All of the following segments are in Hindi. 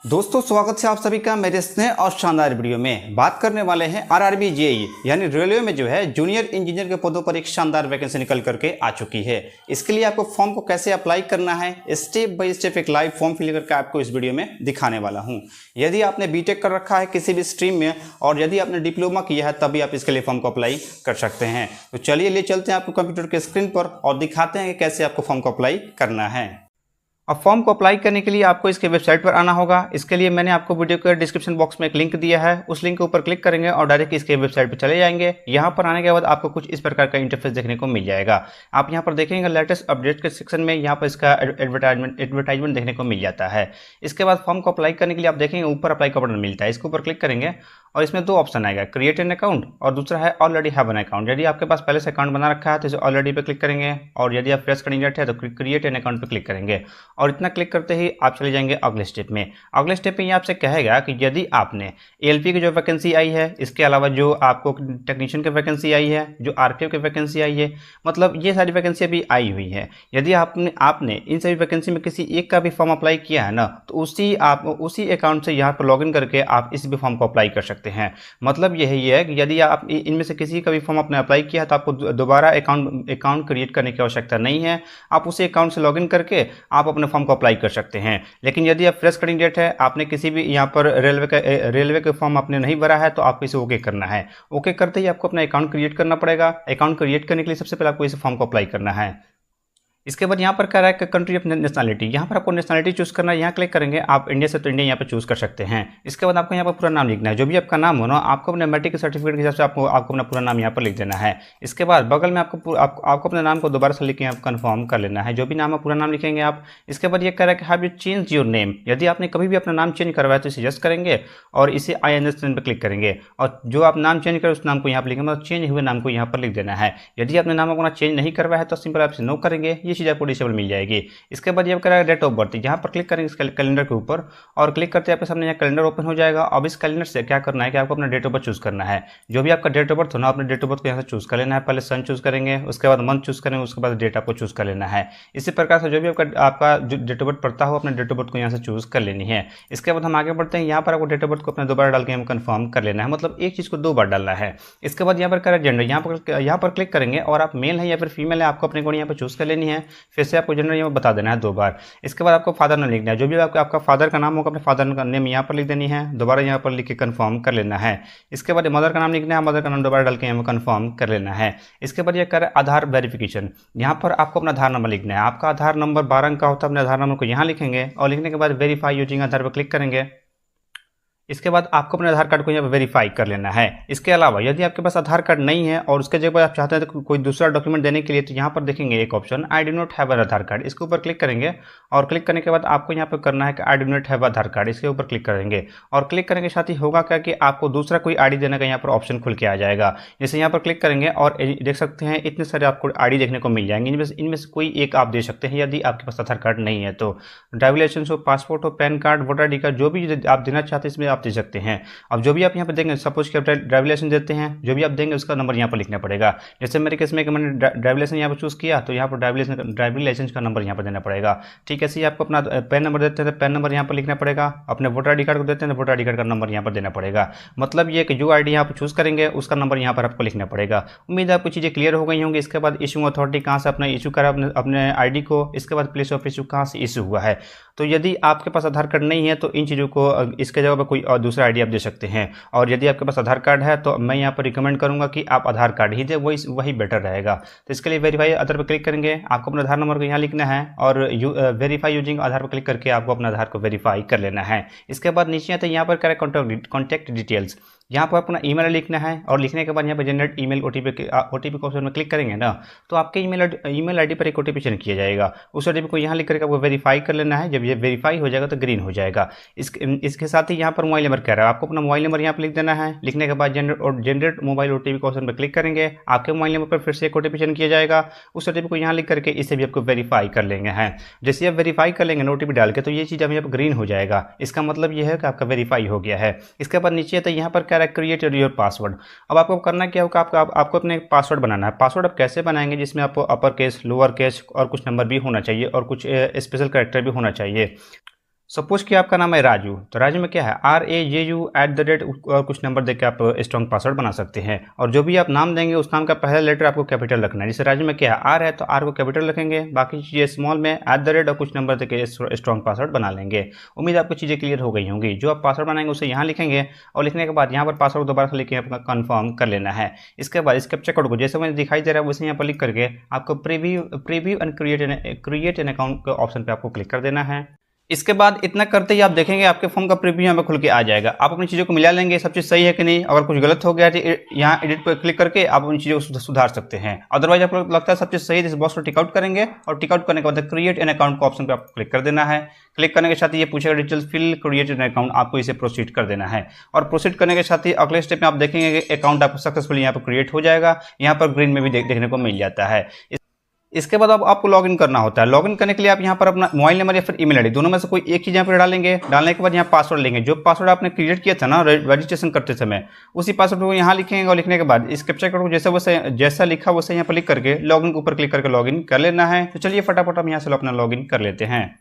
दोस्तों स्वागत है आप सभी का मेरे स्नेह और शानदार वीडियो में। बात करने वाले हैं आरआरबी जेईई यानी रेलवे में जो है जूनियर इंजीनियर के पदों पर एक शानदार वैकेंसी निकल करके आ चुकी है। इसके लिए आपको फॉर्म को कैसे अप्लाई करना है स्टेप बाय स्टेप एक लाइव फॉर्म फिल करके आपको इस वीडियो में दिखाने वाला हूँ। यदि आपने बीटेक कर रखा है किसी भी स्ट्रीम में और यदि आपने डिप्लोमा किया है तभी आप इसके लिए फॉर्म को अप्लाई कर सकते हैं। तो चलिए ले चलते हैं आपको कंप्यूटर के स्क्रीन पर और दिखाते हैं कि कैसे आपको फॉर्म को अप्लाई करना है। अब फॉर्म को अप्लाई करने के लिए आपको इसके वेबसाइट पर आना होगा। इसके लिए मैंने आपको वीडियो के डिस्क्रिप्शन बॉक्स में एक लिंक दिया है, उस लिंक के ऊपर क्लिक करेंगे और डायरेक्ट इसके वेबसाइट पर चले जाएंगे। यहाँ पर आने के बाद आपको कुछ इस प्रकार का इंटरफेस देखने को मिल जाएगा। आप यहाँ पर देखेंगे लेटेस्ट अपडेट के सेक्शन में यहाँ पर इसका एडवर्टाइजमेंट देखने को मिल जाता है। इसके बाद फॉर्म को अप्लाई करने के लिए आप देखेंगे ऊपर अप्लाई का बटन मिलता है, इसके ऊपर क्लिक करेंगे और इसमें दो ऑप्शन आएगा, क्रिएट एन अकाउंट और दूसरा है ऑलरेडी हैव एन अकाउंट। यदि आपके पास पहले से अकाउंट बना रखा है तो इसे ऑलरेडी पे क्लिक करेंगे और यदि आप फ्रेश कैंडिडेट है तो क्रिएट एन अकाउंट पे क्लिक करेंगे और इतना क्लिक करते ही आप चले जाएंगे अगले स्टेप में। अगले स्टेप में ये आपसे कहेगा कि यदि आपने एएलपी की जो वैकेंसी आई है, इसके अलावा जो आपको टेक्नीशियन की वैकेंसी आई है, जो आरपीएफ की वैकेंसी आई है, मतलब ये सारी वैकेंसी अभी आई हुई है। यदि आपने इन सभी वैकेंसी में किसी एक का भी फॉर्म अप्लाई किया है ना, तो उसी अकाउंट से यहाँ पर लॉग इन करके आप इस भी फॉर्म को अप्लाई कर सकते हैं। मतलब यही है कि यदि आप इनमें से किसी का भी फॉर्म आपने अप्लाई किया है तो आपको दोबारा अकाउंट क्रिएट करने की आवश्यकता नहीं है। आप उसी अकाउंट से लॉगिन करके आप अपने फॉर्म को अप्लाई कर सकते हैं। लेकिन यदि आप फ्रेश कैंडिडेट है, आपने किसी भी यहाँ पर रेलवे का फॉर्म आपने नहीं भरा है तो आपको इसे ओके करना है। ओके करते ही आपको अपना अकाउंट क्रिएट करना पड़ेगा। अकाउंट क्रिएट करने के लिए सबसे पहले आपको इस फॉर्म को अप्लाई करना है। इसके बाद यहाँ पर कह रहा है कि कंट्री ऑफ नेशनलिटी, यहाँ पर आपको नेशनलिटी चूज करना है। यहाँ क्लिक करेंगे, आप इंडिया से तो इंडिया यहाँ पर चूज कर सकते हैं। इसके बाद आपको यहाँ पर पूरा नाम लिखना है, जो भी आपका नाम हो ना, आपको अपने मैट्रिक सर्टिफिकेट के हिसाब से आपको अपना पूरा नाम यहाँ पर लिख देना है। इसके बाद बगल में आपको अपने नाम को दोबारा से लिख के कन्फर्म कर लेना है, जो भी नाम है पूरा नाम लिखेंगे आप। इसके बाद ये कह रहा है कि have you change your name, यदि आपने कभी भी अपना नाम चेंज करवाया तो इसे यस करेंगे और इसे आई अंडरस्टैंड पर क्लिक करेंगे और जो आप नाम चेंज करें उस नाम को यहाँ पर लिखेंगे, मतलब चेंज हुए नाम को यहाँ पर लिख देना है। यदि आपने नाम अपना चेंज नहीं करवाया है तो सिंपल आप नो करेंगे, ये चीज़ आपको डिसेबल मिल जाएगी। इसके बाद ये करेगा डेट ऑफ बर्थ, यहाँ पर क्लिक करेंगे इस कैलेंडर के ऊपर और क्लिक करते हैं आपके सामने यहाँ कैलेंडर ओपन हो जाएगा। अब इस कैलेंडर से क्या करना है कि आपको अपना डेट ऑफ बर्थ चूज करना है। जो भी आपका डेट ऑफ बर्थ हो ना, अपने डेट ऑफ बर्थ को यहाँ से चूज कर लेना है। पहले सन चूज करेंगे, उसके बाद मंथ चूज करेंगे, उसके बाद डेट आपको चूज कर लेना है। इसी प्रकार से जो भी आपका जो डेट ऑफ बर्थ पड़ता हो अपने डेट ऑफ बर्थ को यहाँ से चूज कर लेनी है। इसके बाद हम आगे बढ़ते हैं। यहाँ पर आपको डेट ऑफ बर्थ को अपने दोबारा डाल के हम कंफर्म कर लेना है, मतलब एक चीज को दो बार डालना है। इसके बाद यहाँ पर करें जेंडर, यहाँ पर क्लिक करेंगे और आप मेल है या फिर फीमेल है आपको अपने को यहाँ पर चूज कर लेनी है। फिर से आपको जेंडर यहाँ बता देना है 2 बार। इसके बाद आपको फादर नेम लिखना है, जो भी आपका फादर का नाम होगा अपने फादर का नेम यहाँ पर लिख देनी है, दोबारा यहाँ पर लिख के कंफर्म कर लेना है। इसके बाद मदर का नाम लिखना है, मदर का नाम दोबारा डाल के यहाँ कंफर्म कर लेना है। इसके बाद ये कर आधार वेरिफिकेशन, यहाँ पर आपको अपना आधार नंबर लिखना है। आपका आधार नंबर 12 अंक का होता है, अपने आधार नंबर को यहाँ लिखेंगे और लिखने के बाद वेरीफाई यूजिंग आधार पर क्लिक करेंगे। इसके बाद आपको अपने आधार कार्ड को यहाँ पर वेरीफाई कर लेना है। इसके अलावा यदि आपके पास आधार कार्ड नहीं है और उसके जगह आप चाहते हैं तो कोई दूसरा डॉक्यूमेंट देने के लिए, तो यहाँ पर देखेंगे एक option I do not have an Aadhaar card, इसके ऊपर क्लिक करेंगे और क्लिक करने के बाद आपको यहाँ पर करना है कि I do not have Aadhaar card, इसके ऊपर क्लिक करेंगे और क्लिक करने के साथ ही होगा क्या कि आपको दूसरा कोई आईडी देने का यहाँ पर ऑप्शन खुल के आ जाएगा। जैसे यहाँ पर क्लिक करेंगे और देख सकते हैं इतने सारे आपको आईडी देखने को मिल जाएंगे। इनमें से कोई एक आप दे सकते हैं यदि आपके पास आधार कार्ड नहीं है तो। ड्राइविंग लाइसेंस हो, पासपोर्ट हो, pan card, voter ID card, जो भी आप देना चाहते हैं इसमें आप दे सकते हैं। अब जो भी आप यहाँ पे देंगे, सपोज कि आप ड्राइविंग लाइसेंस देते हैं, जो भी आप देंगे उसका नंबर यहाँ पर लिखना पड़ेगा। जैसे मेरे केस में कि मैंने ड्राइविंग लाइसेंस यहाँ पर चूज़ किया तो यहाँ पर ड्राइविंग लाइसेंस का नंबर यहाँ पर देना पड़ेगा। ठीक है, ऐसे आपको अपना पैन नंबर देते हैं तो पैन नंबर यहाँ पर लिखना पड़ेगा। अपने वोटर आई.डी कार्ड को देते हैं तो वोटर आई.डी कार्ड का नंबर यहाँ पर देना पड़ेगा। मतलब ये कि जो आई.डी यहाँ पर चूज़ करेंगे उसका नंबर यहाँ पर आपको लिखना पड़ेगा। उम्मीद है आपको चीज़ें क्लियर हो गई होंगी। इसके बाद इशू अथॉरिटी कहाँ से अपना इशू करा अपने आई.डी को, इसके बाद प्लेस ऑफ इशू कहाँ से इशू हुआ है। तो यदि आपके पास आधार कार्ड नहीं है तो इन चीज़ों को इसके जगह पर कोई और दूसरा आईडी आप दे सकते हैं। और यदि आपके पास आधार कार्ड है तो मैं यहाँ पर रिकमेंड करूँगा कि आप आधार कार्ड ही दें, वही बेटर रहेगा। तो इसके लिए वेरीफाई आधार पर क्लिक करेंगे, आपको अपना आधार नंबर को यहाँ लिखना है और वेरीफाई यूजिंग आधार पर क्लिक करके आपको अपना आधार को वेरीफाई कर लेना है। इसके बाद नीचे आते हैं, यहाँ पर करें कॉन्टैक्ट डिटेल्स, यहाँ पर अपना ईमेल लिखना है और लिखने के बाद यहाँ पर जनरेट ईमेल ओटीपी के ऑप्शन में क्लिक करेंगे ना, तो आपके ईमेल आईडी पर एक ओटीपी सेंड किया जाएगा। उस ओटीपी को यहाँ लिख करके आपको वेरीफाई कर लेना है। जब ये वेरीफाई हो जाएगा तो ग्रीन हो जाएगा। इसके साथ ही यहाँ पर मोबाइल नंबर कह रहा है, आपको अपना मोबाइल नंबर यहाँ पर लिख देना है। लिखने के बाद जनरेट मोबाइल ओटीपी के ऑप्शन पर क्लिक करेंगे, आपके मोबाइल नंबर पर फिर से एक ओटीपी सेंड किया जाएगा। उस ओटीपी को यहाँ लिख करके इसे भी आपको वेरीफाई कर लेंगे हैं। जैसे आप वेरीफाई कर लेंगे ओटीपी डाल के तो ये चीज़ यहाँ पर ग्रीन हो जाएगा। इसका मतलब ये है कि आपका वेरीफाई हो गया है। इसके बाद नीचे तो यहाँ पर कह रहा है क्रिएट योर पासवर्ड। अब आपको करना क्या होगा, आपको अपने पासवर्ड बनाना है। पासवर्ड आप कैसे बनाएंगे जिसमें आपको अपर केस, लोअर केस और कुछ नंबर भी होना चाहिए और कुछ स्पेशल कैरेक्टर भी होना चाहिए। सपोज कि आपका नाम है राजू, तो राजू में क्या है RAJU और कुछ नंबर देकर आप स्ट्रॉन्ग पासवर्ड बना सकते हैं। और जो भी आप नाम देंगे उस नाम का पहला लेटर आपको कैपिटल रखना है। जैसे राजू में क्या है R है तो R को कैपिटल रखेंगे, बाकी चीज़ें स्मॉल में और कुछ नंबर देकर स्ट्रॉन्ग पासवर्ड बना लेंगे। उम्मीद आपको चीज़ें क्लियर हो गई होंगी। जो आप पासवर्ड बनाएंगे उसे यहाँ लिखेंगे और लिखने के बाद यहाँ पर पासवर्ड दोबारा से लिख अपना कन्फर्म कर लेना है। इसके बाद इस कैप्चा कोड को जैसे मैंने दिखाई दे रहा है वैसे यहाँ पर लिख करके आपको preview and create an account के ऑप्शन पर आपको क्लिक कर देना है। इसके बाद इतना करते ही आप देखेंगे आपके फॉर्म का प्रीव्यू यहाँ पे खुल के आ जाएगा। आप अपनी चीज़ों को मिला लेंगे, सब चीज़ सही है कि नहीं। अगर कुछ गलत हो गया तो यहाँ एडिट पर क्लिक करके आप अपनी चीज़ों को सुधार सकते हैं। अदरवाइज आपको लगता है सब चीज़ सही है, इस बॉक्स को टिक आउट करेंगे और टिक आउट करने के बाद क्रिएट एन अकाउंट का ऑप्शन पर आपको क्लिक कर देना है। क्लिक करने के साथ ये पूछेगा details fill create an account, आपको इसे प्रोसीड कर देना है। और प्रोसीड करने के साथ ही अगले स्टेप में आप देखेंगे कि अकाउंट आपको सक्सेसफुली यहाँ पर क्रिएट हो जाएगा। यहाँ पर ग्रीन में भी देखने को मिल जाता है। इसके बाद अब आपको लॉगिन करना होता है। लॉगिन करने के लिए आप यहाँ पर अपना मोबाइल नंबर या फिर ईमेल आईडी दोनों में से कोई एक चीज़ यहाँ पर डालेंगे। डालने के बाद यहाँ पासवर्ड लेंगे, जो पासवर्ड आपने क्रिएट किया था ना रजिस्ट्रेशन करते समय, उसी पासवर्ड को यहाँ लिखेंगे। और लिखने के बाद इस कैप्चा कोड को जैसा लिखा वैसे यहाँ पर क्लिक करके लॉगिन के ऊपर क्लिक करके लॉगिन कर लेना है। तो चलिए फटाफट हम यहाँ से अपना लॉगिन कर लेते हैं।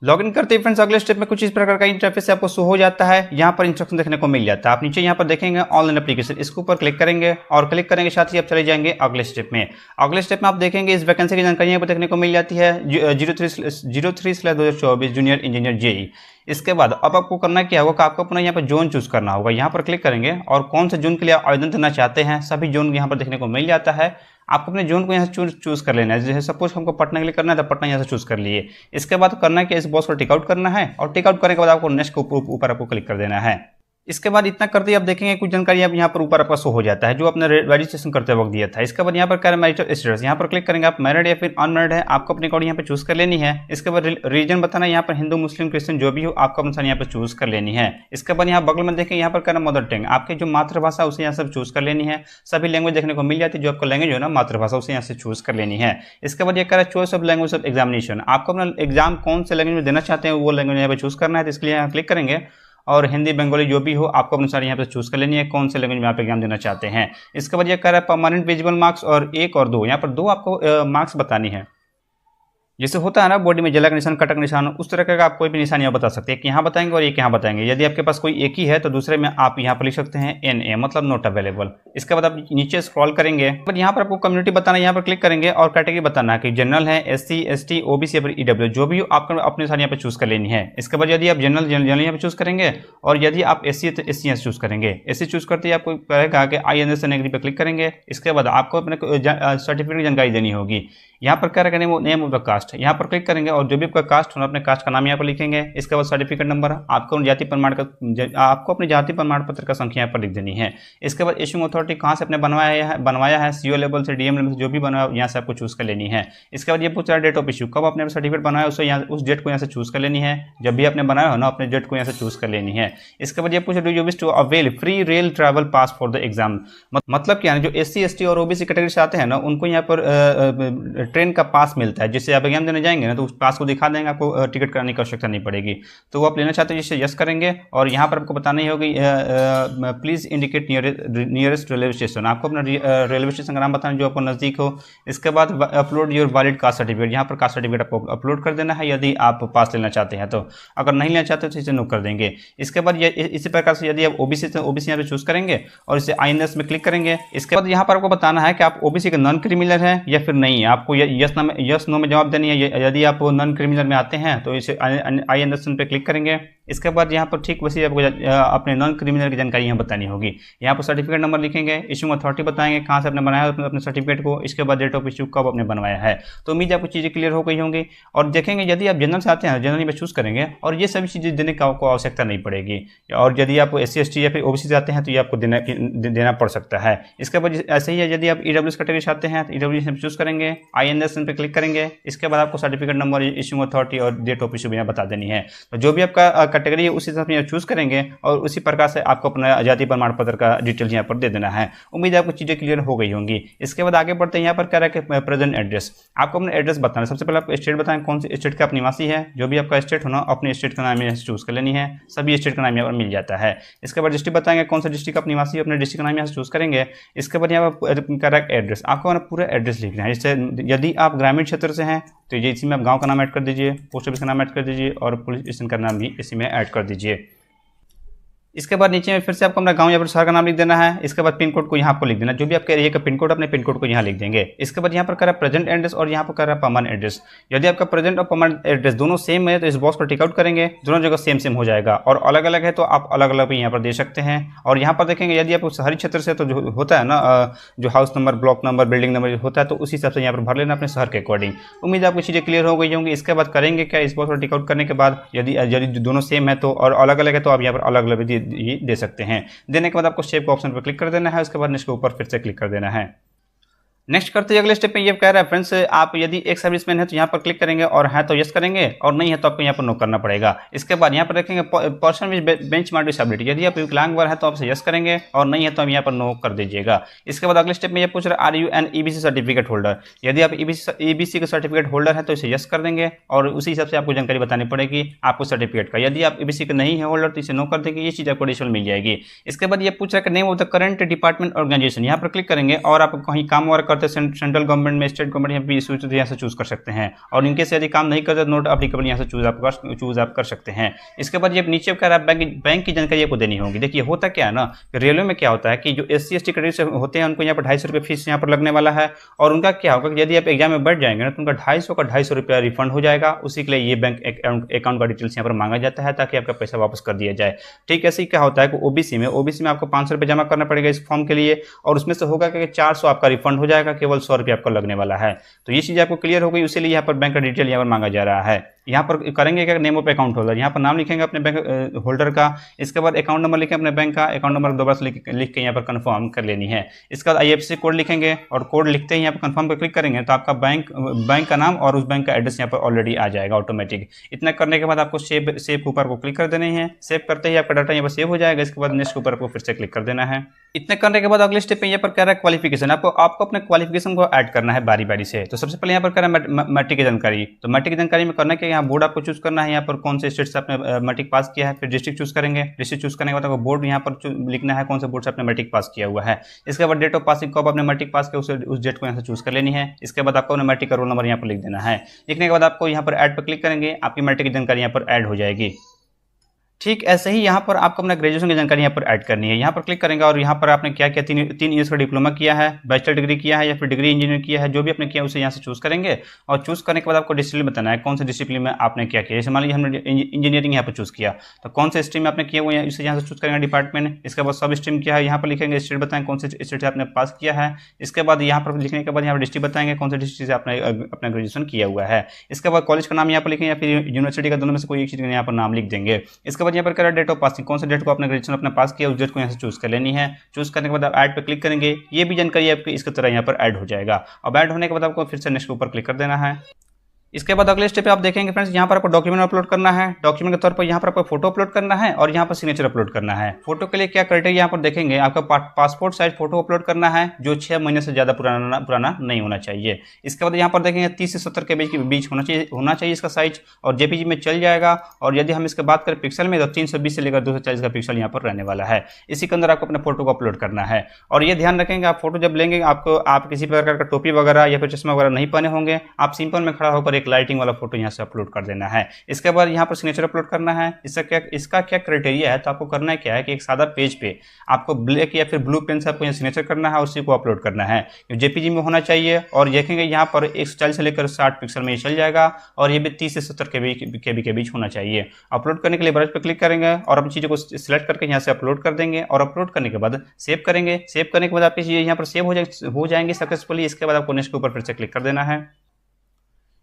लॉगिन करते ही फ्रेंड्स अगले स्टेप में कुछ इस प्रकार का इंटरफेस आपको शो हो जाता है। यहाँ पर इंस्ट्रक्शन देखने को मिल जाता है। आप नीचे यहाँ पर देखेंगे ऑनलाइन एप्लीकेशन, इसके ऊपर क्लिक करेंगे और क्लिक करने के साथ ही आप चले जाएंगे अगले स्टेप में। अगले स्टेप में आप देखेंगे इस वैकेंसी की जानकारी यहाँ पर देखने को मिल जाती है 03/2024 जूनियर इंजीनियर JEE। इसके बाद अब आपको करना क्या होगा कि आपको अपना यहाँ पर जोन चूज करना होगा। यहाँ पर क्लिक करेंगे और कौन से जोन के लिए आवेदन करना चाहते हैं सभी जोन यहाँ पर देखने को मिल जाता है। आपको अपने जोन को यहाँ से चूज कर लेना है। जैसे सपोज हमको पटना के लिए करना है तो पटना यहाँ से चूज कर लिए। इसके बाद करना है कि इस बॉक्स को टिक आउट करना है और टिक आउट करने के बाद आपको नेक्स्ट के ऊपर आपको क्लिक कर देना है। इसके बाद इतना करते ही आप देखेंगे कुछ जानकारी अब यहाँ पर ऊपर आपका शो हो जाता है जो आपने रजिस्ट्रेशन करते वक्त दिया था। इसके बाद यहाँ पर क्या मैरिटल स्टेटस, यहाँ पर क्लिक करेंगे। आप मैरिड या फिर अनमैरिड है आपको अपनी अकॉर्डिंग यहाँ पे चूज कर लेनी है। इसके बाद रीजन बताना, यहाँ पर हिंदू मुस्लिम क्रिश्चियन जो भी हो आपको अनुसार यहाँ पर चूज कर लेनी है। इसके बाद यहाँ बगल में देखें यहाँ पर क्या मदर टंग, आपकी जो मातृभाषा उसे यहाँ से चूज कर लेनी है। सभी लैंग्वेज देखने को मिल जाती है, जो आपका लैंग्वेज हो ना मातृभाषा उसे यहाँ से चूज कर लेनी है। इसके बाद ये कह रहा है choice of language of examination, आपको अपना एग्जाम कौन से लैंग्वेज में देना चाहते हैं वो लैंग्वेज यहाँ पे चूज करना है। तो इसके लिए यहाँ क्लिक करेंगे और हिंदी बंगाली जो भी हो आपको अनुसार यहाँ पे चूज कर लेनी है कौन से लैंग्वेज में आप एग्जाम देना चाहते हैं। इसके बाद ये कह रहा है परमानेंट विजिबल मार्क्स और 1 और 2, यहाँ पर 2 आपको मार्क्स बतानी है। जैसे होता है ना बॉडी में जला का निशान, कटक निशान, उस तरह का आप कोई भी निशान यहाँ बता सकते हैं। एक यहाँ बताएंगे और एक यहाँ बताएंगे। यदि आपके पास कोई एक ही है तो दूसरे में आप यहाँ पर लिख सकते हैं NA मतलब नॉट अवेलेबल। इसके बाद आप नीचे स्क्रॉल करेंगे पर यहाँ पर आपको कम्युनिटी बताना है, यहाँ पर क्लिक करेंगे और कैटेगरी बताना है कि जनरल है, SC ST OBC या फिर EW जो भी आपको अपने साथ यहाँ पर चूज कर लेनी है। इसके बाद यदि आप जनरल यहाँ पर चूज करेंगे और यदि आप SC तो SC यहाँ से चूज करेंगे। SC चूज करते ही आपको कहेगा कि INS एग्री पर क्लिक करेंगे। इसके बाद आपको अपने सर्टिफिकेट की जानकारी देनी होगी। यहाँ पर क्या रखेंगे नेम ऑफ द कास्ट, यहाँ पर क्लिक करेंगे और जो भी आपका कास्ट होना अपने कास्ट का नाम यहाँ पर लिखेंगे। इसके बाद सर्टिफिकेट नंबर, आपको जाति प्रमाण का आपको अपने जाति प्रमाण पत्र का संख्या यहाँ पर लिख देनी है। इसके बाद इशूइंग अथॉरिटी कहाँ से आपने बनवाया है CO लेवल से DM लेवल से जो भी बनवाया यहाँ से आपको चूज कर लेनी है। इसके बाद ये पूछ रहा है डेट ऑफ इशू, कब आपने सर्टिफिकेट बनाया उसे यहाँ उस डेट को यहाँ से चूज कर लेनी है। जब भी आपने बनाया हो ना अपने डेट को यहाँ से चूज कर लेनी है। इसके बाद ये पूछा do you wish to avail free rail travel pass for the exam, मतलब क्या है जो SC ST और OBC कैटेगरी से आते हैं ना उनको यहाँ पर ट्रेन का पास मिलता है। जिससे आप एग्जाम देने जाएंगे ना तो उस पास को दिखा देंगे, आपको टिकट कराने की आवश्यकता नहीं पड़ेगी। तो वो आप लेना चाहते हैं जिससे यस करेंगे और यहाँ पर आपको बताना ही होगी please indicate nearest railway station, आपको अपना रेलवे स्टेशन का नाम बताना जो आपको नज़दीक हो। इसके बाद upload your valid caste certificate, यहाँ पर कास्ट सर्टिफिकेट आपको अपलोड कर देना है यदि आप पास लेना चाहते हैं। तो अगर नहीं लेना चाहते तो इसे नो कर देंगे। इसके बाद इसी प्रकार से यदि आप OBC तो OBC यहाँ पे चूज करेंगे और इसे INS में क्लिक करेंगे। इसके बाद यहाँ पर आपको बताना है कि आप OBC के नॉन क्रिमिनल है या फिर नहीं है। आपको यस नो में जवाब देनी है। यदि आप नॉन क्रिमिनल में आते हैं तो इसे INS पे क्लिक करेंगे। इसके बाद यहाँ पर ठीक वैसे आपको अपने नॉन क्रिमिनल की जानकारी यहाँ बतानी होगी। यहाँ पर सर्टिफिकेट नंबर लिखेंगे, इशू अथॉरिटी बताएंगे कहाँ से आपने बनाया अपने सर्टिफिकेट को। इसके बाद डेट ऑफ इशू कब आपने बनवाया है। तो उम्मीद आपको चीज़ें क्लियर हो गई होंगी। और देखेंगे यदि आप जनरल से आते हैं जनरल में चूज करेंगे और ये सभी चीज़ें देने का आपको आवश्यकता नहीं पड़ेगी। और यदि आप SC ST या फिर OBC से आते हैं तो ये आपको देना पड़ सकता है। इसके बाद ऐसे ही है यदि आप EWS कैटेगरी से आते हैं तो EWS में चूज करेंगे, INS पे क्लिक करेंगे। इसके बाद आपको सर्टिफिकेट नंबर, इशू अथॉरिटी और डेट ऑफ इशू भी यहाँ बता देनी है। तो जो भी आपका कैटेगरी है उसी हिसाब से चूज करेंगे और उसी प्रकार से आपको अपना जाति प्रमाण पत्र का डिटेल यहाँ पर दे देना है। उम्मीद आपको चीज़ें क्लियर हो गई होंगी। इसके बाद आगे बढ़ते हैं। यहाँ पर क्या रहा है प्रेजेंट एड्रेस, आपको अपना एड्रेस बताना है। सबसे पहले आप स्टेट बताएं कौन से स्टेट का आप निवासी है। जो भी आपका स्टेट होना अपने स्टेट का नाम यहाँ से चूज कर लेनी है। सभी स्टेट का नाम यहाँ पर मिल जाता है। इसके बाद डिस्ट्रिक्ट बताएंगे कौन सा डिस्ट्रिक्ट आप निवासी अपने डिस्ट्रिक्ट का नाम यहाँ से चूज करेंगे। इसके बाद यहाँ पर क्या रहा है एड्रेस, आपको पूरा एड्रेस लिखना है। जैसे यदि आप ग्रामीण क्षेत्र से हैं तो ये इसी में आप गांव का नाम ऐड कर दीजिए, पोस्ट ऑफिस का नाम ऐड कर दीजिए और पुलिस स्टेशन का नाम भी इसी में ऐड कर दीजिए। इसके बाद नीचे में फिर से आपको अपना गांव या फिर शहर का नाम लिख देना है। इसके बाद पिन कोड को यहाँ आपको लिख देना, जो भी आपके एरिया का पिन कोड, अपने पिन कोड को यहाँ लिख देंगे। इसके बाद यहाँ पर कर रहा है प्रेजेंट एड्रेस और यहाँ पर कर रहा है परमानेंट एड्रेस। यदि आपका प्रेजेंट और परमानेंट एड्रेस दोनों सेम है तो इस बॉक्स पर टिक आउट करेंगे, दोनों जगह सेम सेम हो जाएगा। और अलग अलग है तो आप अलग अलग भी यहाँ पर दे सकते हैं। और यहाँ पर देखेंगे यदि आप शहरी क्षेत्र से तो जो होता है ना, जो house number, block number, building number होता है तो उसी हिसाब से यहाँ पर भर लेना अपने शहर के अकॉर्डिंग। उम्मीद है आपको चीज़ें क्लियर हो गई होंगी। इसके बाद करेंगे क्या, इस बॉक्स पर टिक आउट करने के बाद यदि दोनों सेम है तो और अलग अलग है तो आप यहाँ पर अलग अलग भी दे सकते हैं। देने के बाद आपको सेव के ऑप्शन पर क्लिक कर देना है। उसके बाद नेक्स्ट के ऊपर फिर से क्लिक कर देना है। नेक्स्ट करते हैं अगले स्टेप में ये कह रहा है फ्रेंड्स, आप यदि एक सर्विसमैन है तो यहाँ पर क्लिक करेंगे और है तो यस करेंगे और नहीं है तो आपको यहाँ पर नो करना पड़ेगा। इसके बाद यहाँ पर देखेंगे पर्सन विद बेंचमार्क डिसेबिलिटी, यदि आप विकलांग वर्ग है तो आपसे यस करेंगे और नहीं है तो हम यहाँ पर नो कर दीजिएगा। इसके बाद अगले स्टेप में ये पूछ रहा है are you an EBC certificate holder, यदि आप ईबीसी का सर्टिफिकेट होल्डर है तो इसे यस कर देंगे और उसी हिसाब से आपको जानकारी बतानी पड़ेगी आपको सर्टिफिकेट का। यदि आप ईबीसी का नहीं है होल्डर तो इसे नो कर देंगे, ये चीज़ आपको एडिशनल मिल जाएगी। इसके बाद ये पूछ रहा है name of the current department organisation, यहाँ पर क्लिक करेंगे और आप कहीं काम वर्क करते सेंट्रल गवर्नमेंट में, स्टेट गवर्नमेंट यहाँ से चूज कर सकते हैं। और इनके से यदि काम नहीं करते नोट एप्लीकेबल यहाँ से चूज आप कर सकते हैं। इसके बाद ये नीचे कह रहा है बैंक की जानकारी आपको देनी होगी। देखिए होता क्या है ना, रेलवे में क्या होता है कि जो SC ST कैटेगरी होते हैं उनको यहाँ पर 250 रुपये फीस यहाँ पर लगने वाला है। और उनका क्या होगा कि यदि आप एग्जाम में बैठ जाएंगे ना तो उनका 250 रुपया रिफंड हो जाएगा। उसी के लिए ये बैंक अकाउंट का डिटेल्स यहाँ पर मांगा जाता है ताकि आपका पैसा वापस कर दिया जाए। ठीक ऐसे ही क्या होता है कि ओबीसी में आपको 500 रुपये जमा करना पड़ेगा इस फॉर्म के लिए और उसमें से होगा कि 400 आपका रिफंड हो जाएगा, केवल 100 रुपये आपको लगने वाला है। तो ये चीज़ आपको क्लियर हो गई, उसी लिए यहाँ पर बैंक का डिटेल यहाँ पर मांगा जा रहा है। यहाँ पर करेंगे क्या, नेम ऑफ अकाउंट होल्डर, यहाँ पर नाम लिखेंगे अपने बैंक होल्डर का। इसके बाद अकाउंट नंबर लिखें अपने बैंक का, अकाउंट नंबर दोबारा लिख के यहाँ पर कंफर्म कर लेनी है। इसके बाद IFSC कोड लिखेंगे और कोड लिखते ही यहाँ पर कंफर्म पर क्लिक करेंगे तो आपका बैंक का नाम और उस बैंक का एड्रेस यहाँ पर ऑलरेडी आ जाएगा ऑटोमेटिक। इतना करने के बाद आपको सेव के ऊपर को क्लिक कर देने हैं। सेव करते ही आपका डाटा यहाँ पर सेव हो जाएगा। इसके बाद नेक्स्ट के ऊपर आपको फिर से क्लिक कर देना है। इतने करने के बाद अगले स्टेप में यहाँ पर कह रहा है क्वालिफिकेशन, आपको अपने क्वालिफिकेशन को ऐड करना है बारी बारी से। तो सबसे पहले यहाँ पर कह रहा है मैट्रिक की जानकारी। तो मैट्रिक की जानकारी में करना क्या, यहाँ बोर्ड आपको चूज करना है, यहाँ पर कौन से स्टेट से आपने मैट्रिक पास किया है। फिर डिस्ट्रिक्ट चूज करेंगे, डिस्ट्रिक्ट चूज करने के बाद आपको बोर्ड यहाँ पर लिखना है कौन से बोर्ड से आपने मैट्रिक पास किया हुआ है। इसके बाद डेट ऑफ पासिंग, कब आपने मैट्रिक पास किया उस डेट को यहाँ से चूज कर लेनी है। इसके बाद आपको अपना मैट्रिक का रोल नंबर यहाँ पर लिख देना है। लिखने के बाद आपको यहाँ पर ऐड पर क्लिक करेंगे, आपकी मैट्रिक की जानकारी यहाँ पर ऐड हो जाएगी। ठीक ऐसे ही यहाँ पर आपको अपना ग्रेजुएशन की जानकारी यहाँ पर ऐड करनी है। यहाँ पर क्लिक करेंगे और यहाँ पर आपने क्या किया, 3 ईयर्स का डिप्लोमा किया है, बैचलर डिग्री किया है या फिर डिग्री इंजीनियर किया है, जो भी आपने किया उसे यहाँ से चूज करेंगे। और चूज करने के बाद आपको डिसिप्लिन बताना है कौन से डिसिप्लिन में आपने क्या किया। जैसे मान लीजिए हमने इंजीनियरिंग यहाँ पर चूज किया तो कौन से स्ट्रीम में आपने किया वो इसे यहाँ से चूज करेंगे डिपार्टमेंट। इसके बाद सब स्ट्रीम क्या है यहाँ पर लिखेंगे, स्टेट बताएं कौन से स्टेट से आपने पास किया है। इसके बाद यहाँ पर लिखने के बाद यहाँ पर डिस्ट्रिक्ट बताएंगे कौन से डिस्ट्रिक्ट से आपने अपना ग्रेजुएशन किया हुआ है। इसके बाद कॉलेज का नाम यहाँ पर लिखेंगे या फिर यूनिवर्सिटी का, दोनों में से कोई एक चीज़ यहाँ पर नाम लिख देंगे। इसके बाद यहाँ पर करें डेट ऑफ पासिंग, कौन सा डेट को आपने ग्रेजुएशन अपना पास किया उस डेट को यहाँ से चूज कर लेनी है। चूज करने के बाद आप ऐड पे क्लिक करेंगे, ये भी जानकारी आपकी इसकी तरह यहाँ पर ऐड हो जाएगा। अब ऐड होने के बाद आपको फिर से नेक्स्ट के ऊपर क्लिक कर देना है। इसके बाद अगले स्टेप पे आप देखेंगे फ्रेंड्स, यहाँ पर आपको डॉक्यूमेंट अपलोड करना है। डॉक्यूमेंट के तौर पर यहाँ पर आपको फोटो अपलोड करना है और यहाँ पर सिग्नेचर अपलोड करना है। फोटो के लिए क्या क्राइटेरिया यहाँ पर देखेंगे, आपका पासपोर्ट साइज फोटो अपलोड करना है जो 6 महीने से ज़्यादा पुराना नहीं होना चाहिए। इसके बाद यहाँ पर देखेंगे 30 से 70 के बीच होना चाहिए इसका साइज, और JPG में चल जाएगा। और यदि हम इसके बात करें पिक्सल में तो 320 से लेकर 240 का पिक्सल यहाँ पर रहने वाला है। इसी के अंदर आपको अपने फोटो को अपलोड करना है। और ये ध्यान रखेंगे आप फोटो जब लेंगे आप किसी प्रकार का टोपी वगैरह या फिर चश्मा वगैरह नहीं पहने होंगे, आप सिंपल में खड़ा होकर एक लाइटिंग वाला फोटो यहाँ से अपलोड कर देना है। इसके बाद यहाँ पर सिग्नेचर अपलोड करना है। इसका क्या क्राइटेरिया है, तो आपको करना है क्या है कि एक सादा पेज पे आपको ब्लैक या फिर ब्लू पेन से आपको यहाँ सिग्नेचर करना है, उसी को अपलोड करना है। JPG में होना चाहिए और देखेंगे यहाँ पर 140 से लेकर 60 पिक्सल में ये चल जाएगा और ये भी 30 से 70 के बीच होना चाहिए। अपलोड करने के लिए ब्रश पे क्लिक करेंगे और अपनी चीज़ों को सिलेक्ट करके यहाँ से अपलोड कर देंगे और अपलोड करने के बाद सेव करेंगे। सेव करने के बाद आपकी चीज़ें यहाँ पर सेव हो जाएंगे सक्सेसफुली। इसके बाद आपको नेक्स्ट के ऊपर फिर से क्लिक कर देना है।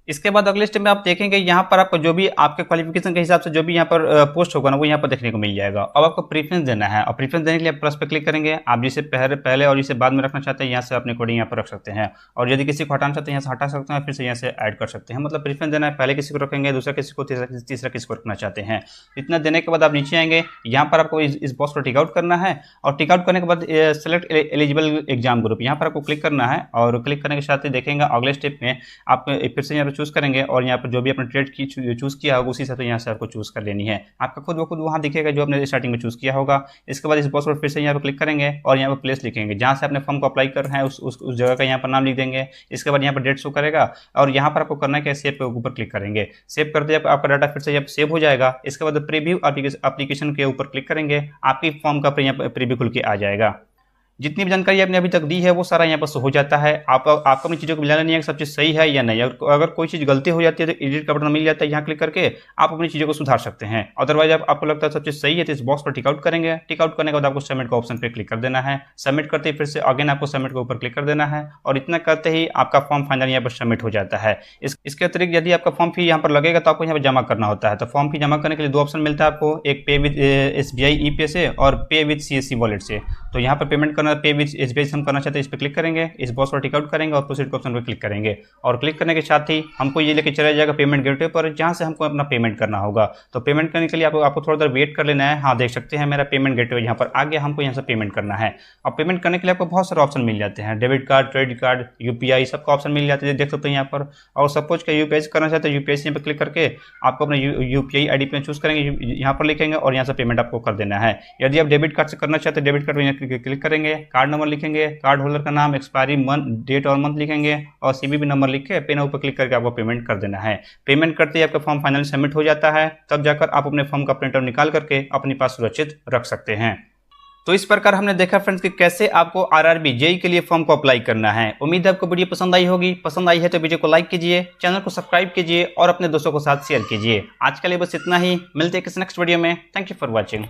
इसके बाद अगले स्टेप में आप देखेंगे यहाँ पर आपको जो भी आपके क्वालिफिकेशन के हिसाब से जो भी यहाँ पर पोस्ट होगा ना वो यहाँ पर देखने को मिल जाएगा। अब आपको प्रीफरेंस देना है और प्रीफरेंस देने के लिए प्लस पे क्लिक करेंगे। आप जिसे पहले और जिसे बाद में रखना चाहते हैं यहाँ से अपने कोडिंग यहाँ पर रख सकते हैं, और यदि किसी को हटाना चाहते हैं यहाँ से हटा सकते हैं, फिर से यहाँ से ऐड कर सकते हैं। मतलब प्रीफरेंस देना है, पहले किसी को रखेंगे, दूसरा किसी को, तीसरा किसी को रखना चाहते हैं। इतना देने के बाद आप नीचे आएंगे, यहाँ पर आपको इस बॉक्स पर टिक आउट करना है और टिक आउट करने के बाद सेलेक्ट एलिजिबल एग्जाम ग्रुप यहाँ पर आपको क्लिक करना है। और क्लिक करने के साथ ही देखेंगे अगले स्टेप में आप फिर से यहाँ पे चूज़ करेंगे और यहाँ पर जो भी अपने ट्रेड की चूज़ किया होगा उसी हिसाब से यहाँ से आपको चूज़ कर लेनी है। आपका खुद ब खुद वहाँ दिखेगा जो आपने स्टार्टिंग में चूज़ किया होगा। इसके बाद इस बॉक्स पर फिर से यहाँ पर क्लिक करेंगे और यहाँ पर प्लेस लिखेंगे, जहाँ से अपने फॉर्म को अप्लाई कर रहे हैं उस जगह का यहाँ पर नाम लिख देंगे। इसके बाद यहाँ पर डेट शो करेगा और यहाँ पर आपको करना है कि सेव के ऊपर क्लिक करेंगे। सेव करते ही आपका डाटा फिर से यहाँ सेव हो जाएगा। इसके बाद प्रीव्यू एप्लीकेशन के ऊपर क्लिक करेंगे, आपकी फॉर्म का यहाँ पर प्रीव्यू खुल के आ जाएगा। जितनी भी जानकारी आपने अभी तक दी है वो सारा यहाँ पर हो जाता है। आपको अपनी चीज़ों को मिलाना नहीं है कि सब चीज़ सही है या नहीं। अगर कोई चीज़ गलती हो जाती है तो एडिट का बटन मिल जाता है, यहाँ क्लिक करके आप अपनी चीज़ों को सुधार सकते हैं। अदरवाइज आपको लगता है सब चीज़ सही है तो इस बॉक्स पर टिकआउट करेंगे। टिकआउट करने के बाद आपको सबमिट का ऑप्शन पर क्लिक कर देना है। सबमिट करते ही फिर से अगेन आपको सबमिट के ऊपर क्लिक कर देना है और इतना करते ही आपका फॉर्म फाइनल यहाँ पर सबमिट हो जाता है। इसके अतिरिक्त यदि आपका फॉर्म फी यहाँ पर लगेगा तो आपको यहाँ पर जमा करना होता है। तो फॉर्म फी जमा करने के लिए 2 ऑप्शन मिलता है आपको, एक पे विद SBI e-पे से और पे विद CSC वॉलेट से। तो यहाँ पर पेमेंट करना पे विद SBI हम करना चाहते हैं, इस पर क्लिक करेंगे, इस बॉक्स पर टिकआउट करेंगे और प्रोसीड के ऑप्शन पर क्लिक करेंगे और क्लिक करने के साथ ही हमको ये लेके चला जाएगा पेमेंट गेटवे पर, जहां से हमको अपना पेमेंट करना होगा। तो पेमेंट करने के लिए आपको थोड़ा देर वेट कर लेना है। हाँ, देख सकते हैं मेरा पेमेंट गेटवे यहाँ पर आ गया, हमको यहाँ से पेमेंट करना है। अब पेमेंट करने के लिए आपको बहुत सारे ऑप्शन मिल जाते हैं, debit card, credit card, UPI सबका ऑप्शन मिल जाते हैं, देख सकते हैं यहाँ पर। और सपोज का UPI करना चाहते हैं, UPI यहाँ पर क्लिक करके आपको अपने UPI ID पे चूज करेंगे, यहाँ पर लिखेंगे और यहाँ से पेमेंट आपको कर देना है। यदि आप डेबिट कार्ड से करना चाहते हैं, डेबिट कार्ड पर यहाँ क्लिक करेंगे, कार्ड नंबर लिखेंगे, कार्ड होल्डर का नाम, एक्सपायरी मंथ, डेट और मंथ लिखेंगे और CVV नंबर लिख के पेन ऊपर क्लिक करके आपको पेमेंट कर देना है। पेमेंट करते ही आपका फॉर्म फाइनली सबमिट हो जाता है। तब जाकर आप अपने फॉर्म का प्रिंट आउट निकाल करके अपने पास सुरक्षित रख सकते हैं। तो इस प्रकार हमने देखा फ्रेंड्स कि कैसे आपको RRB JEE के लिए फॉर्म को अप्लाई करना है। उम्मीद है आपको वीडियो पसंद आई होगी। पसंद आई है तो वीडियो को लाइक कीजिए, चैनल को सब्सक्राइब कीजिए और अपने दोस्तों के साथ शेयर कीजिए। आज के लिए बस इतना ही, मिलते हैं किसी नेक्स्ट वीडियो में। Thank you for watching.